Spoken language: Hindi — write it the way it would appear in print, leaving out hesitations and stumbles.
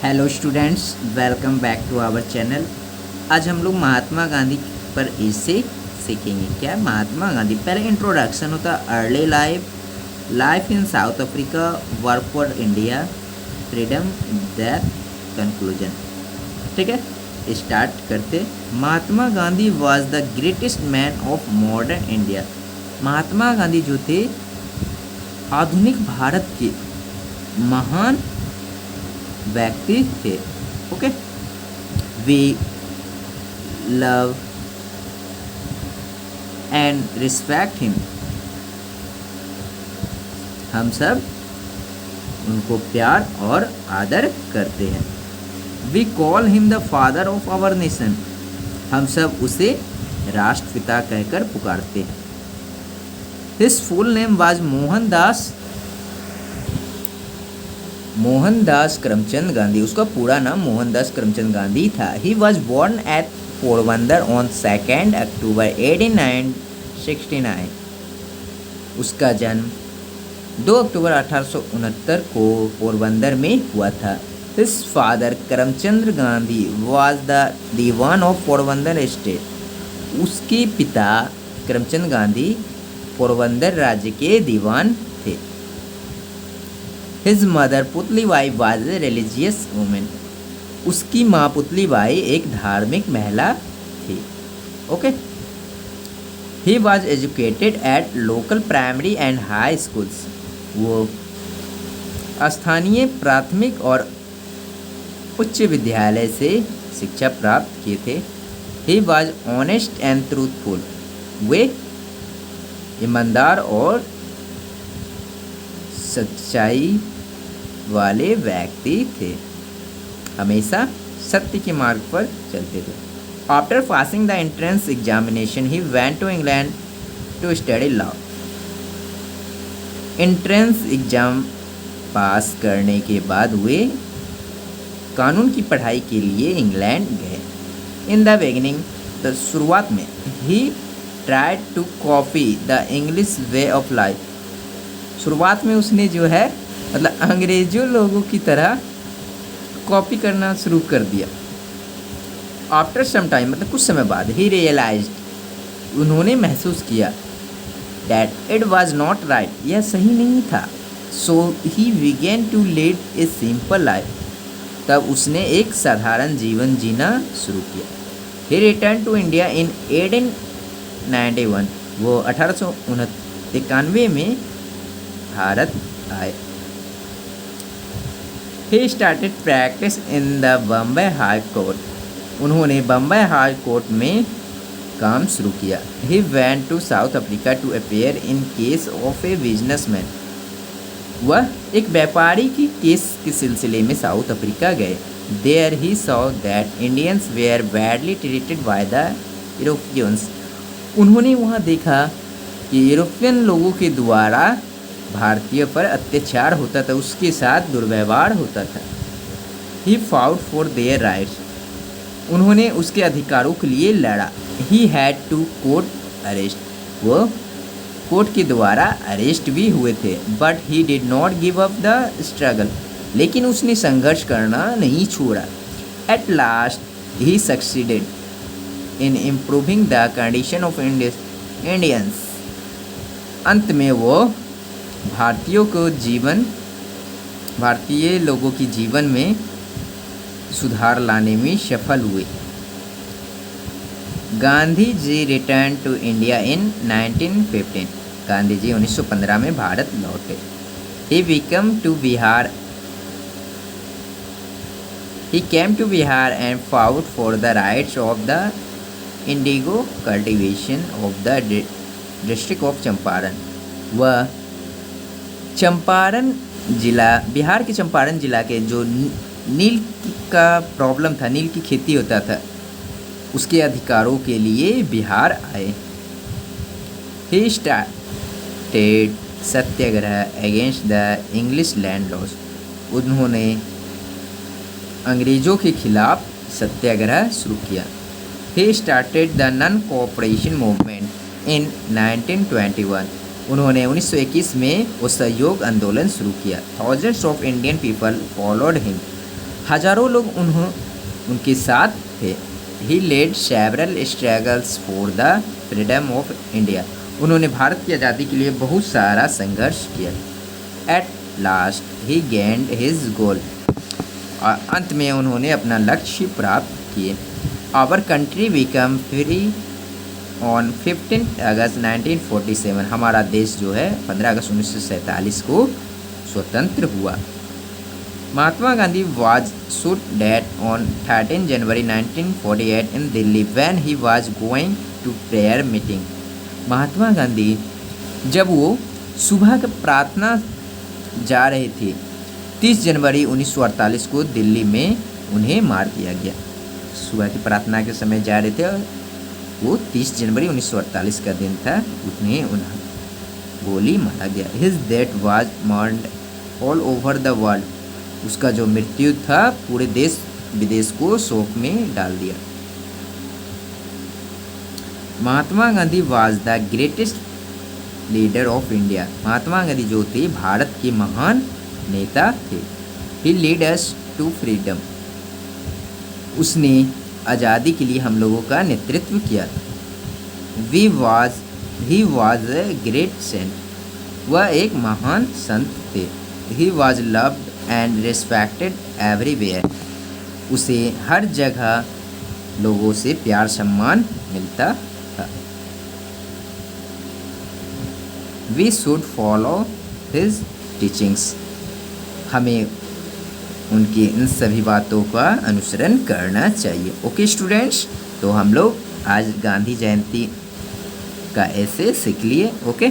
Hello students, welcome back to our channel. आज हम लोग महात्मा गांधी पर इसे सीखेंगे। क्या महात्मा गांधी, पहले इंट्रोडक्शन होता early life in South Africa, work for India, freedom, death, conclusion. ठीक है, स्टार्ट करते। Mahatma Gandhi was the greatest man of modern India. Mahatma Gandhi जो थे आधुनिक भारत के महान व्यक्ति थे। Okay, we love and respect him. हम सब उनको प्यार और आदर करते हैं। We call him the father of our nation. हम सब उसे राष्ट्रपिता कहकर पुकारते हैं। His full name was Mohandas Karamchand Gandhi. उसका पूरा नाम मोहनदास करमचंद गांधी था। He was born at Porbandar on 2 October 1869। उसका जन्म 2 अक्टूबर 1869 को पोरबंदर में हुआ था। His father Karamchand Gandhi was the dewan of Porbandar state. उसके पिता करमचंद गांधी पोरबंदर राज्य के दीवान थे। His mother Putlibai was a religious women. उसकी माँ पुतलीबाई एक धार्मिक महिला थी। Okay, he was educated at local primary and high schools. वो स्थानीय प्राथमिक और उच्च विद्यालय से शिक्षा प्राप्त किए थे। He was honest and truthful. वे ईमानदार और सच्चाई वाले व्यक्ति थे, हमेशा सत्य के मार्ग पर चलते थे। After passing the entrance examination he went to England to study law. Entrance exam pass करने के बाद वे कानून की पढ़ाई के लिए इंग्लैंड गए। इन द बिगिनिंग, शुरुआत में, he tried to copy the English way of life. शुरुआत में उसने जो है मतलब अंग्रेजों लोगों की तरह कॉपी करना शुरू कर दिया। आफ्टर सम टाइम, मतलब कुछ समय बाद, ही रियलाइज्ड, उन्होंने महसूस किया, that it was not right, यह सही नहीं था। So he began to lead a simple life. तब उसने एक साधारण जीवन जीना शुरू किया। He return to India in 1891। वो 1891 में भारत आए। He started practice in the Bombay high court. उन्होंने बम्बई हाई कोर्ट में काम शुरू किया। He went to South Africa to appear in case of a businessman. वह एक व्यापारी की केस के सिलसिले में साउथ अफ्रीका गए। There he saw that Indians were badly treated by the Europeans. उन्होंने वहाँ देखा कि यूरोपियन लोगों के द्वारा भारतीय पर अत्याचार होता था, उसके साथ दुर्व्यवहार होता था। He fought for their rights. उन्होंने उसके अधिकारों के लिए लड़ा। He had to court arrest. वो कोर्ट के द्वारा अरेस्ट भी हुए थे। But he did not give up the struggle. लेकिन उसने संघर्ष करना नहीं छोड़ा। At last he succeeded in improving the condition of Indians. अंत में वो भारतीय लोगों की जीवन में सुधार लाने में सफल हुए। Gandhi ji return to India in 1915। Gandhi ji 1915 में भारत लौटे। He came to Bihar and fought for the rights of the indigo cultivation of the district of Champaran. वह चंपारण जिला, बिहार के चंपारण जिला के जो नील का प्रॉब्लम था, नील की खेती होता था, उसके अधिकारों के लिए बिहार आए। He started satyagraha against the English land laws. उन्होंने अंग्रेजों के खिलाफ सत्याग्रह शुरू किया। He started the non cooperation movement in 1921। उन्होंने 1921 में असहयोग आंदोलन शुरू किया। Thousands of Indian people followed him. हजारों लोग उनके साथ थे। He led several struggles for the freedom of India. उन्होंने भारत की आज़ादी के लिए बहुत सारा संघर्ष किया। At last he gained his goal. और अंत में उन्होंने अपना लक्ष्य प्राप्त किए। Our country become free on 15 August 1947। हमारा देश जो है 15 अगस्त 1947 को स्वतंत्र हुआ। Mahatma Gandhi was shot dead on 13 January 1948 in Delhi when he was going to prayer meeting। Mahatma Gandhi जब वो सुबह का प्रार्थना जा रहे थे 30 जनवरी 1948 को दिल्ली में उन्हें मार दिया गया। सुबह की प्रार्थना के समय जा रहे थे और वो 30 जनवरी 1948 का दिन था, उन्हें गोली मारा गया। His death was mourned all over the world. उसका जो मृत्यु था पूरे देश विदेश को शोक में डाल दिया। Mahatma Gandhi was the greatest leader of India. Mahatma Gandhi जो थे भारत के महान नेता थे। He lead us to freedom. उसने आज़ादी के लिए हम लोगों का नेतृत्व किया। He was a great saint. वह एक महान संत थे। He was loved and respected everywhere. उसे हर जगह लोगों से प्यार सम्मान मिलता था। We should follow his teachings. हमें उनकी इन सभी बातों का अनुसरण करना चाहिए। ओके स्टूडेंट्स, तो हम लोग आज गांधी जयंती का ऐसे सीख लिए। ओके।